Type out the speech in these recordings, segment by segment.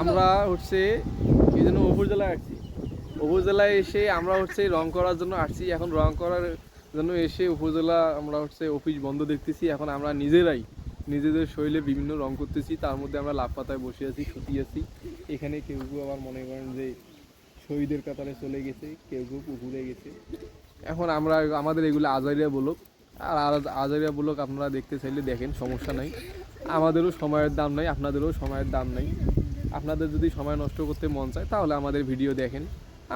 আমরা হচ্ছে কি যেন উপজেলায় আসছি। উপজেলায় এসে আমরা হচ্ছে রং করার জন্য আসছি। এখন রং করার জন্য এসে উপজেলা আমরা হচ্ছে অফিস বন্ধ দেখতেছি। এখন আমরা নিজেরাই নিজেদের শৈলে বিভিন্ন রং করতেছি। তার মধ্যে আমরা লাভ পাতায় বসে আছি, শুকিয়ে আছি। এখানে কেউ কেউ আবার মনে করেন যে শহীদের কাতারে চলে গেছে, কেউ কেউ পুকুরে গেছে। এখন আমরা আমাদের এগুলো আজারিয়া ব্লক। আর আজারিয়া ব্লক আপনারা দেখতে চাইলে দেখেন, সমস্যা নাই। আমাদেরও সময়ের দাম নাই, আপনাদেরও সময়ের দাম নাই। আপনাদের যদি সময় নষ্ট করতে মন চায় তাহলে আমাদের ভিডিও দেখেন,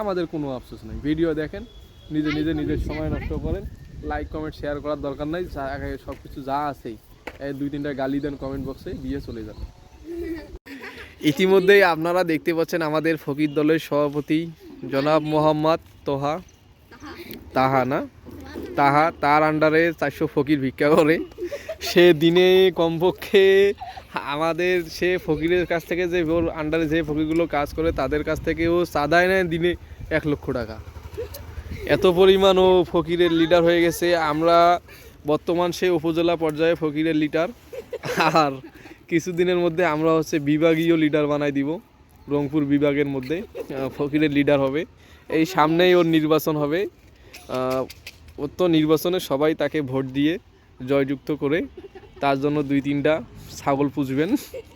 আমাদের কোনো আফসোস নাই। ভিডিও দেখেন, নিজের সময় নষ্ট করেন। লাইক কমেন্ট শেয়ার করার দরকার নাই। সব কিছু যা আছেই দুই তিনটা গালি দেন কমেন্ট বক্সে, দিয়ে চলে যান। ইতিমধ্যেই আপনারা দেখতে পাচ্ছেন আমাদের ফকির দলের সভাপতি জনাব মোহাম্মদ তাহা তার আন্ডারে 400 ফকির ভিক্ষা করে। সে দিনে কমপক্ষে আমাদের সে ফকিরের কাছ থেকে যে ওর আন্ডারে যে ফকিরগুলো কাজ করে তাদের কাছ থেকে ও চাঁদায় নেয় দিনে 1 লক্ষ টাকা। এত পরিমাণ ও ফকিরের লিডার হয়ে গেছে। আমরা বর্তমান সে উপজেলা পর্যায়ে ফকিরের লিডার। আর কিছুদিনের মধ্যে আমরা হচ্ছে বিভাগীয় লিডার বানাই দিব। রংপুর বিভাগের মধ্যে ফকিরের লিডার হবে। এই সামনেই ওর নির্বাচন হবে। ওর তো নির্বাচনে সবাই তাকে ভোট দিয়ে জয়যুক্ত করে তার জন্য 2-3টা ছাগল পুষবেন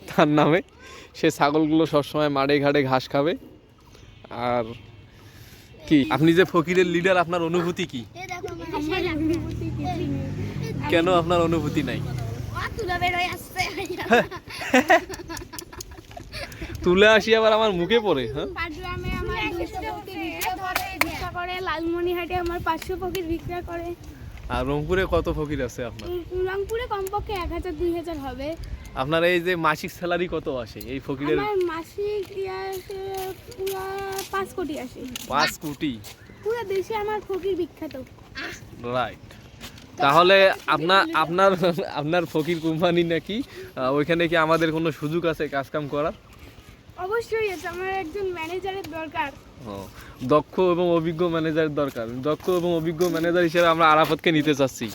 তার নামে। সে ছাগলগুলো সবসময় মাঠে ঘাটে ঘাস খাবে। আর কি আপনি যে ফকিরের লিডার, আপনার অনুভূতি কি? কেন আপনার অনুভূতি নাই? তুলে আসি আবার আমার মুখে পড়ে। হ্যাঁ, লালমনিহাটে আমার 500 ফকির ভিক্ষা করে। আর রংপুরে কত ফকির আছে আপনার? রংপুরে কমপক্ষে 1000-2000 হবে। আপনার এই যে মাসিক স্যালারি কত আসে এই ফকিরের? আমার মাসিক পুরো 5 কোটি আসে। 5 কোটি? পুরো দেশে আমার ফকির বিখ্যাত। রাইট। তাহলে আপনার ফকির কোম্পানি নাকি ওইখানে কি আমাদের কোনো সুযোগ আছে কাজ কাম করার? অবশ্যই আছে, আমার একজন ম্যানেজারের দরকার। দক্ষ এবং অভিজ্ঞ ম্যানেজার দরকার। দক্ষ এবং অভিজ্ঞ ম্যানেজার হিসেবে আমরা আরাফাতকে নিতে চাচ্ছি।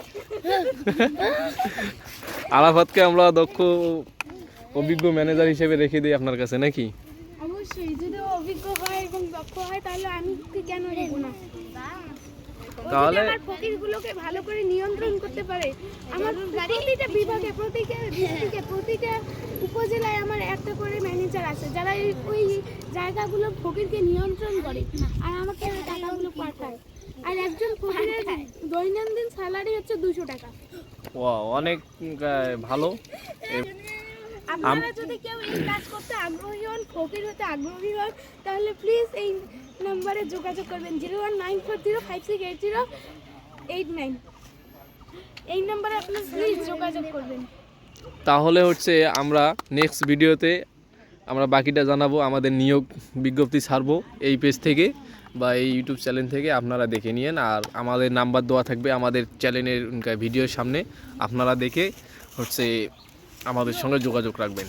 আরাফাতকে আমরা দক্ষ অভিজ্ঞ ম্যানেজার হিসেবে রেখে দিই আপনার কাছে, নাকি? অবশ্যই, যদি অভিজ্ঞ হয় এবং দক্ষ হয় তাহলে আমি কেন নেব না? তাহলে আমার ফকিরগুলোকে ভালো করে নিয়ন্ত্রণ করতে পারে। আমার প্রতিটা বিভাগে, প্রতিটা উপজেলায় আমার একটা করে ম্যানেজার আছে যারা ওই জায়গাগুলো ফকিরকে নিয়ন্ত্রণ করে আর আমাকে ওই টাকাগুলো পাঠায়। আর একজন ফকিরের দৈনন্দিন স্যালারি হচ্ছে 200 টাকা। অনেক ভালো। আপনারা যদি কেউ এই কাজ করতে আগ্রহী হন, ফকির হতে আগ্রহী হন, তাহলে প্লিজ এই নম্বরে যোগাযোগ করবেন 01940568089। এই নম্বরে আপনারা প্লিজ যোগাযোগ করবেন। তাহলে হচ্ছে আমরা নেক্সট ভিডিওতে আমরা বাকিটা জানাবো। আমাদের নিয়োগ বিজ্ঞপ্তি ছাড়বো এই পেজ থেকে বা এই ইউটিউব চ্যানেল থেকে, আপনারা দেখে নিন। আর আমাদের নাম্বার দেওয়া থাকবে আমাদের চ্যানেলের ভিডিওর সামনে, আপনারা দেখে হচ্ছে আমাদের সঙ্গে যোগাযোগ রাখবেন।